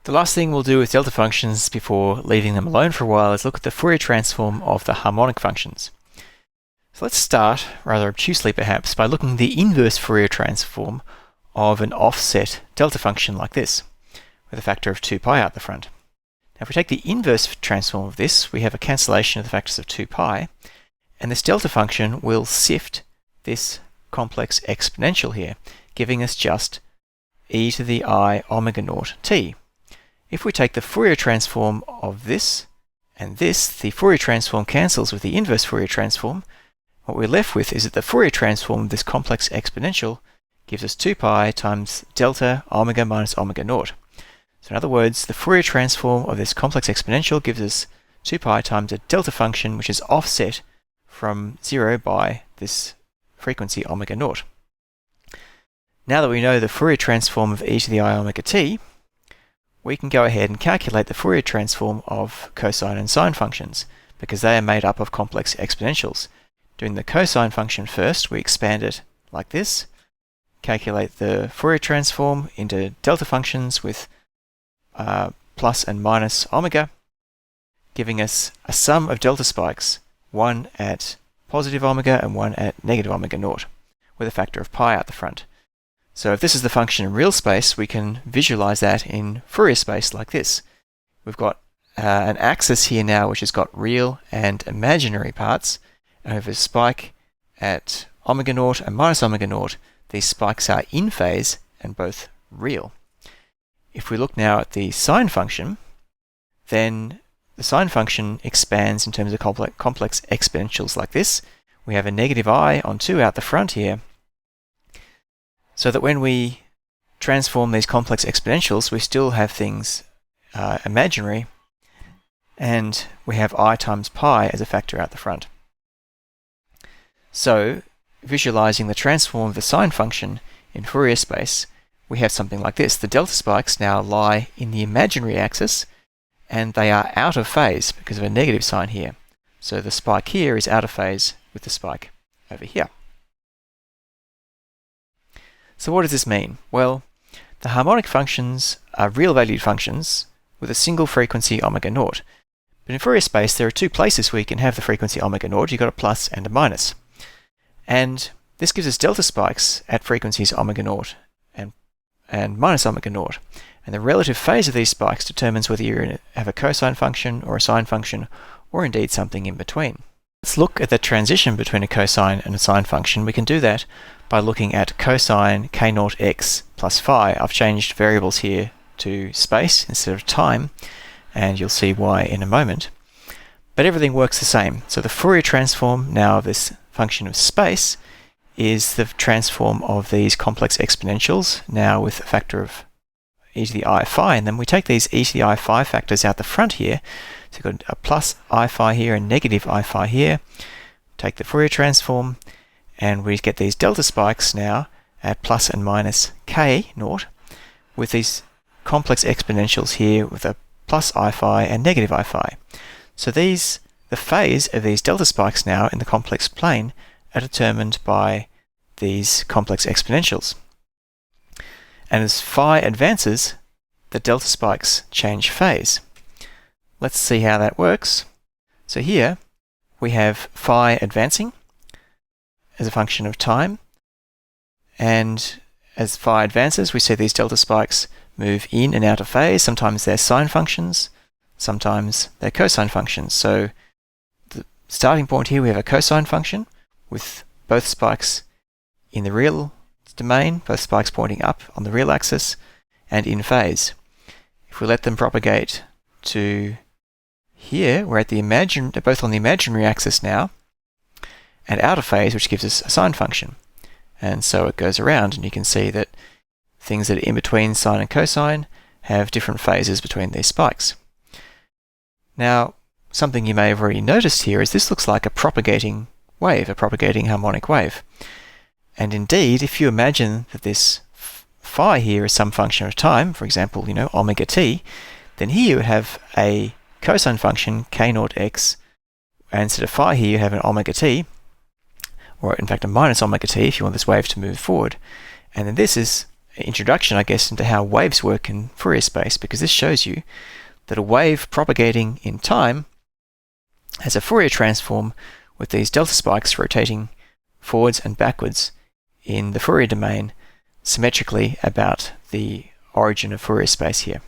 The last thing we'll do with delta functions before leaving them alone for a while is look at the Fourier transform of the harmonic functions. So let's start, rather obtusely perhaps, by looking at the inverse Fourier transform of an offset delta function like this, with a factor of 2 pi out the front. Now if we take the inverse transform of this, we have a cancellation of the factors of 2 pi, and this delta function will sift this complex exponential here, giving us just e to the I omega naught t. If we take the Fourier transform of this and this, the Fourier transform cancels with the inverse Fourier transform. What we're left with is that the Fourier transform of this complex exponential gives us 2 pi times delta omega minus omega naught. So in other words, the Fourier transform of this complex exponential gives us 2 pi times a delta function which is offset from 0 by this frequency omega naught. Now that we know the Fourier transform of e to the I omega t, we can go ahead and calculate the Fourier transform of cosine and sine functions, because they are made up of complex exponentials. Doing the cosine function first, we expand it like this, calculate the Fourier transform into delta functions with plus and minus omega, giving us a sum of delta spikes, one at positive omega and one at negative omega naught, with a factor of pi out the front. So if this is the function in real space, we can visualize that in Fourier space like this. We've got an axis here now which has got real and imaginary parts, and we have a spike at omega naught and minus omega naught. These spikes are in phase and both real. If we look now at the sine function, then the sine function expands in terms of complex exponentials like this. We have a negative I on 2 out the front here, so that when we transform these complex exponentials, we still have things imaginary, and we have I times pi as a factor out the front. So, visualizing the transform of the sine function in Fourier space, we have something like this. The delta spikes now lie in the imaginary axis, and they are out of phase because of a negative sign here. So the spike here is out of phase with the spike over here. So what does this mean? Well, the harmonic functions are real-valued functions with a single frequency omega naught. But in Fourier space, there are two places where you can have the frequency omega naught. You've got a plus and a minus. And this gives us delta spikes at frequencies omega naught and minus omega naught. And the relative phase of these spikes determines whether you have a cosine function or a sine function, or indeed something in between. Let's look at the transition between a cosine and a sine function. We can do that by looking at cosine k naught x plus phi. I've changed variables here to space instead of time, and you'll see why in a moment. But everything works the same. So the Fourier transform now of this function of space is the transform of these complex exponentials, now with a factor of e to the I phi, and then we take these e to the I phi factors out the front here. So we've got a plus I phi here and negative I phi here. Take the Fourier transform, and we get these delta spikes now at plus and minus k naught, with these complex exponentials here with a plus I phi and negative I phi. So the phase of these delta spikes now in the complex plane are determined by these complex exponentials. And as phi advances, the delta spikes change phase. Let's see how that works. So here we have phi advancing as a function of time, and as phi advances, we see these delta spikes move in and out of phase. Sometimes they're sine functions, sometimes they're cosine functions. So the starting point here, we have a cosine function with both spikes in the real domain, both spikes pointing up on the real axis and in phase. If we let them propagate to here, we're at the they're both on the imaginary axis now, and out of phase, which gives us a sine function. And so it goes around, and you can see that things that are in between sine and cosine have different phases between these spikes. Now, something you may have already noticed here is this looks like a propagating wave, a propagating harmonic wave. And indeed, if you imagine that this phi here is some function of time, for example, omega t, then here you would have a cosine function k naught x, and instead of phi here you have an omega t, or in fact a minus omega t if you want this wave to move forward. And then this is introduction, I guess, into how waves work in Fourier space, because this shows you that a wave propagating in time has a Fourier transform with these delta spikes rotating forwards and backwards in the Fourier domain symmetrically about the origin of Fourier space here.